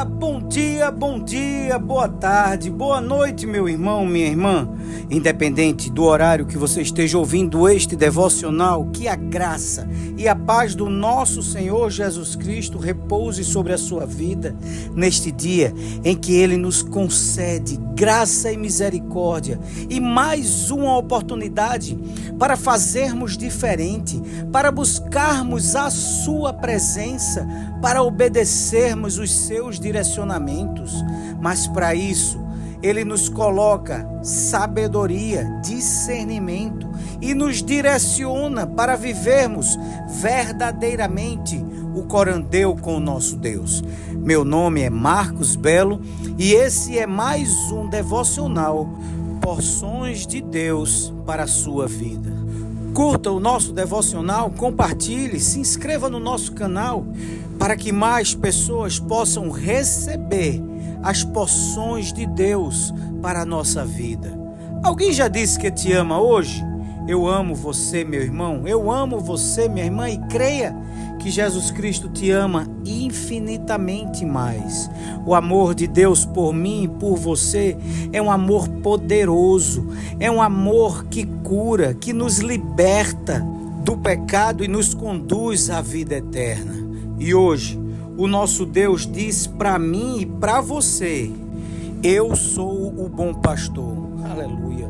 bom dia, boa tarde, boa noite, meu irmão, minha irmã. Independente do horário que você esteja ouvindo este devocional, que a graça e a paz do nosso Senhor Jesus Cristo repouse sobre a sua vida neste dia em que Ele nos concede graça e misericórdia e mais uma oportunidade para fazermos diferente, para buscarmos a sua presença, para obedecermos os seus direcionamentos. Mas para isso, Ele nos coloca sabedoria, discernimento e nos direciona para vivermos verdadeiramente o corandeu com o nosso Deus. Meu nome é Marcos Belo e esse é mais um devocional Porções de Deus para a sua vida. Curta o nosso devocional, compartilhe, se inscreva no nosso canal para que mais pessoas possam receber as porções de Deus para a nossa vida. Alguém já disse que te ama hoje? Eu amo você, meu irmão. Eu amo você, minha irmã, e creia que Jesus Cristo te ama infinitamente mais. O amor de Deus por mim e por você é um amor poderoso, é um amor que cura, que nos liberta do pecado e nos conduz à vida eterna. E hoje, o nosso Deus diz para mim e para você: eu sou o bom pastor. Aleluia.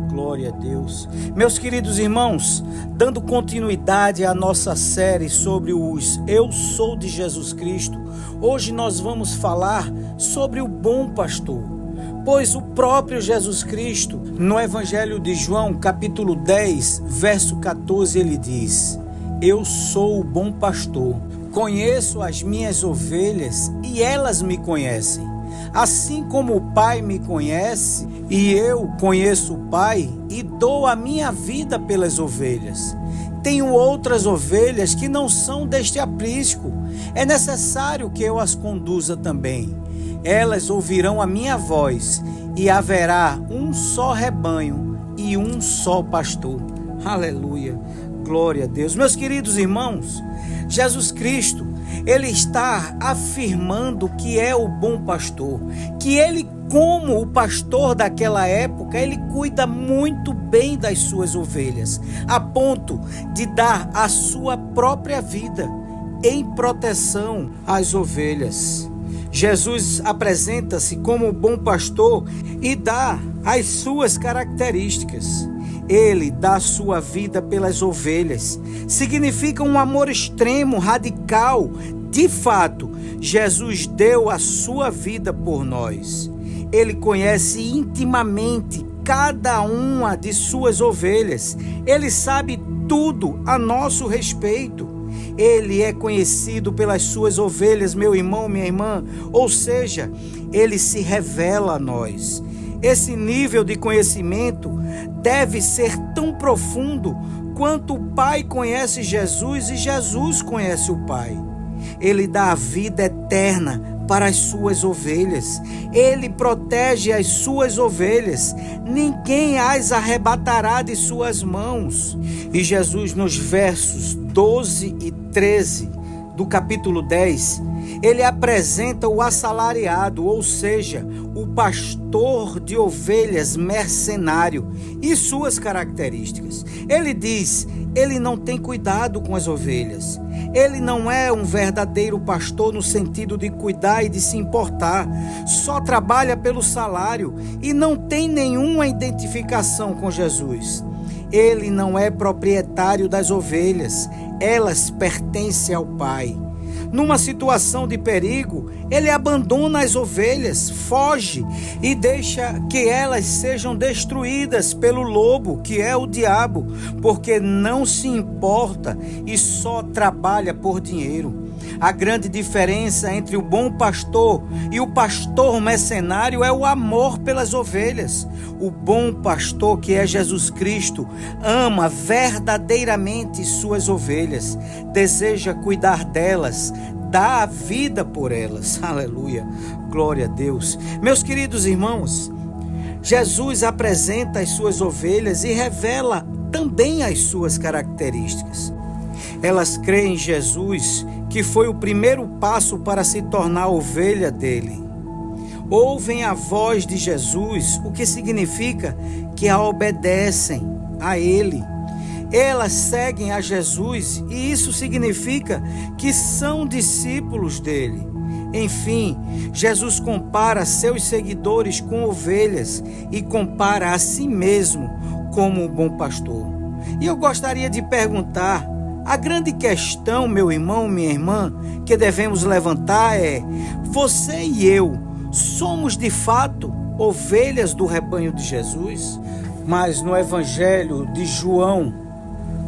Glória a Deus. Meus queridos irmãos, dando continuidade à nossa série sobre os Eu Sou de Jesus Cristo, hoje nós vamos falar sobre o bom pastor. Pois o próprio Jesus Cristo, no Evangelho de João, capítulo 10, verso 14, ele diz: eu sou o bom pastor, conheço as minhas ovelhas e elas me conhecem. Assim como o Pai me conhece e eu conheço o Pai e dou a minha vida pelas ovelhas. Tenho outras ovelhas que não são deste aprisco. É necessário que eu as conduza também. Elas ouvirão a minha voz e haverá um só rebanho e um só pastor. Aleluia. Glória a Deus. Meus queridos irmãos, Jesus Cristo, Ele está afirmando que é o bom pastor, que Ele, como o pastor daquela época, Ele cuida muito bem das suas ovelhas, a ponto de dar a sua própria vida em proteção às ovelhas. Jesus apresenta-se como o bom pastor e dá as suas características. Ele dá a sua vida pelas ovelhas. Significa um amor extremo, radical. De fato, Jesus deu a sua vida por nós. Ele conhece intimamente cada uma de suas ovelhas. Ele sabe tudo a nosso respeito. Ele é conhecido pelas suas ovelhas, meu irmão, minha irmã. Ou seja, Ele se revela a nós. Esse nível de conhecimento deve ser tão profundo quanto o Pai conhece Jesus e Jesus conhece o Pai. Ele dá a vida eterna para as suas ovelhas. Ele protege as suas ovelhas. Ninguém as arrebatará de suas mãos. E Jesus, nos versos 12 e 13 do capítulo 10, ele apresenta o assalariado, ou seja, o pastor de ovelhas mercenário e suas características. Ele diz: ele não tem cuidado com as ovelhas. Ele não é um verdadeiro pastor no sentido de cuidar e de se importar. Só trabalha pelo salário e não tem nenhuma identificação com Jesus. Ele não é proprietário das ovelhas. Elas pertencem ao Pai. Numa situação de perigo, ele abandona as ovelhas, foge e deixa que elas sejam destruídas pelo lobo, que é o diabo, porque não se importa e só trabalha por dinheiro. A grande diferença entre o bom pastor e o pastor mercenário é o amor pelas ovelhas. O bom pastor, que é Jesus Cristo, ama verdadeiramente suas ovelhas, deseja cuidar delas, dá a vida por elas. Aleluia, glória a Deus. Meus queridos irmãos, Jesus apresenta as suas ovelhas e revela também as suas características. Elas creem em Jesus, que que foi o primeiro passo para se tornar ovelha dele. Ouvem a voz de Jesus, o que significa que a obedecem a ele. Elas seguem a Jesus e isso significa que são discípulos dele. Enfim, Jesus compara seus seguidores com ovelhas e compara a si mesmo como o bom pastor. E eu gostaria de perguntar, a grande questão, meu irmão, minha irmã, que devemos levantar é: você e eu somos de fato ovelhas do rebanho de Jesus? Mas no Evangelho de João,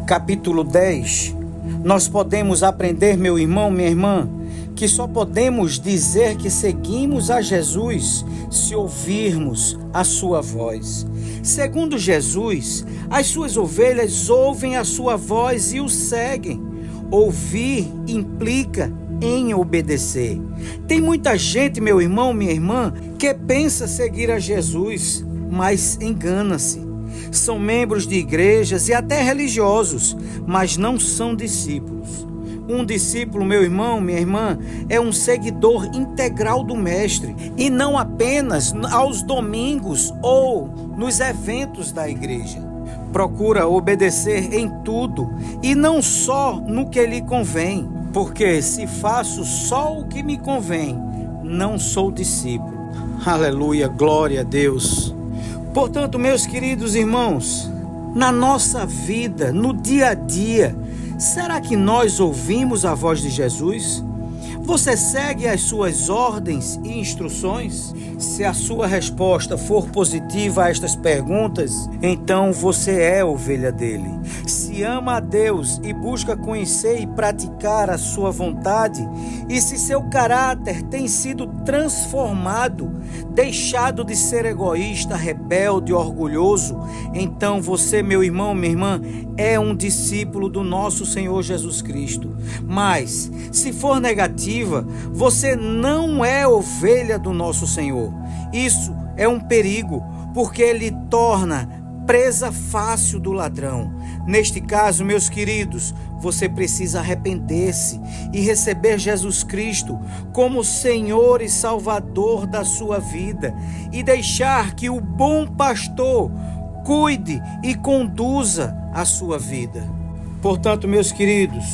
capítulo 10, nós podemos aprender, meu irmão, minha irmã, que só podemos dizer que seguimos a Jesus se ouvirmos a sua voz. Segundo Jesus, as suas ovelhas ouvem a sua voz e o seguem. Ouvir implica em obedecer. Tem muita gente, meu irmão, minha irmã, que pensa seguir a Jesus, mas engana-se. São membros de igrejas e até religiosos, mas não são discípulos. Um discípulo, meu irmão, minha irmã, é um seguidor integral do Mestre, e não apenas aos domingos ou nos eventos da igreja. Procura obedecer em tudo e não só no que lhe convém, porque se faço só o que me convém, não sou discípulo. Aleluia, glória a Deus. Portanto, meus queridos irmãos, na nossa vida, no dia a dia, será que nós ouvimos a voz de Jesus? Você segue as suas ordens e instruções? Se a sua resposta for positiva a estas perguntas, então você é ovelha dele. Se ama a Deus e busca conhecer e praticar a sua vontade, e se seu caráter tem sido transformado, deixado de ser egoísta, rebelde, orgulhoso, então você, meu irmão, minha irmã, é um discípulo do nosso Senhor Jesus Cristo. Mas, se for negativa, você não é ovelha do nosso Senhor. Isso é um perigo, porque ele torna presa fácil do ladrão. Neste caso, meus queridos, você precisa arrepender-se e receber Jesus Cristo como Senhor e Salvador da sua vida e deixar que o bom pastor cuide e conduza a sua vida. Portanto, meus queridos,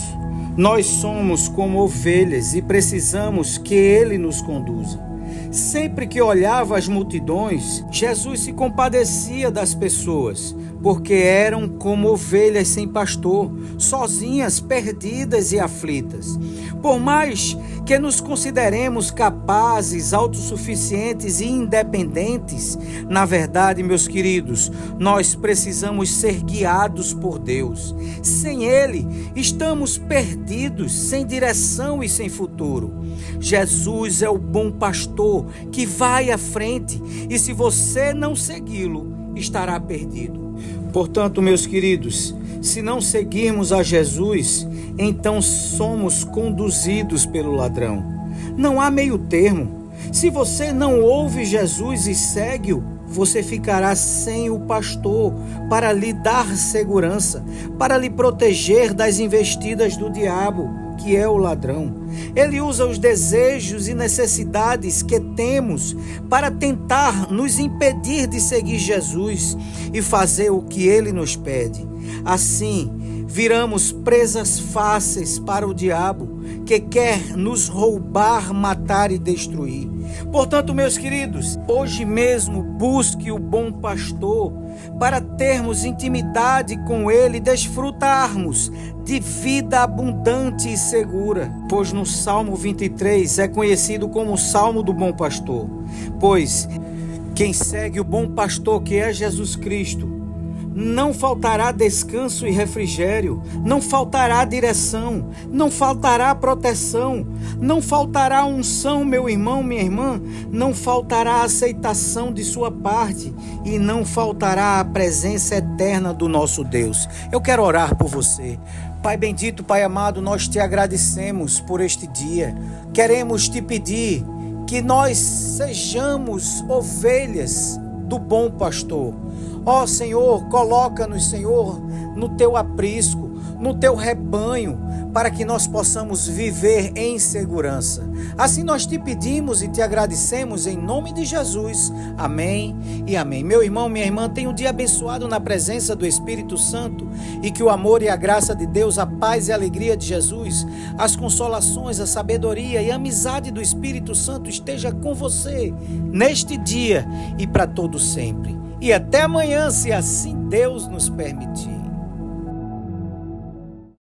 nós somos como ovelhas e precisamos que Ele nos conduza. Sempre que olhava as multidões, Jesus se compadecia das pessoas, porque eram como ovelhas sem pastor, sozinhas, perdidas e aflitas. Por mais que nos consideremos capazes, autossuficientes e independentes, na verdade, meus queridos, nós precisamos ser guiados por Deus. Sem Ele, estamos perdidos, sem direção e sem futuro. Jesus é o bom pastor que vai à frente, e se você não segui-lo, estará perdido. Portanto, meus queridos, se não seguirmos a Jesus, então somos conduzidos pelo ladrão. Não há meio termo. Se você não ouve Jesus e segue-o, você ficará sem o pastor para lhe dar segurança, para lhe proteger das investidas do diabo, que é o ladrão. Ele usa os desejos e necessidades que temos para tentar nos impedir de seguir Jesus e fazer o que ele nos pede. Assim, viramos presas fáceis para o diabo, que quer nos roubar, matar e destruir. Portanto, meus queridos, hoje mesmo busque o bom pastor para termos intimidade com ele e desfrutarmos de vida abundante e segura. Pois no Salmo 23 é conhecido como o Salmo do Bom Pastor. Pois quem segue o bom pastor, que é Jesus Cristo, não faltará descanso e refrigério, não faltará direção, não faltará proteção, não faltará unção, meu irmão, minha irmã, não faltará aceitação de sua parte e não faltará a presença eterna do nosso Deus. Eu quero orar por você. Pai bendito, Pai amado, nós te agradecemos por este dia. Queremos te pedir que nós sejamos ovelhas do bom pastor. Ó Senhor, coloca-nos, Senhor, no teu aprisco, no teu rebanho, para que nós possamos viver em segurança. Assim nós te pedimos e te agradecemos em nome de Jesus. Amém e amém. Meu irmão, minha irmã, tenha um dia abençoado na presença do Espírito Santo e que o amor e a graça de Deus, a paz e a alegria de Jesus, as consolações, a sabedoria e a amizade do Espírito Santo esteja com você neste dia e para todo sempre. E até amanhã, se assim Deus nos permitir.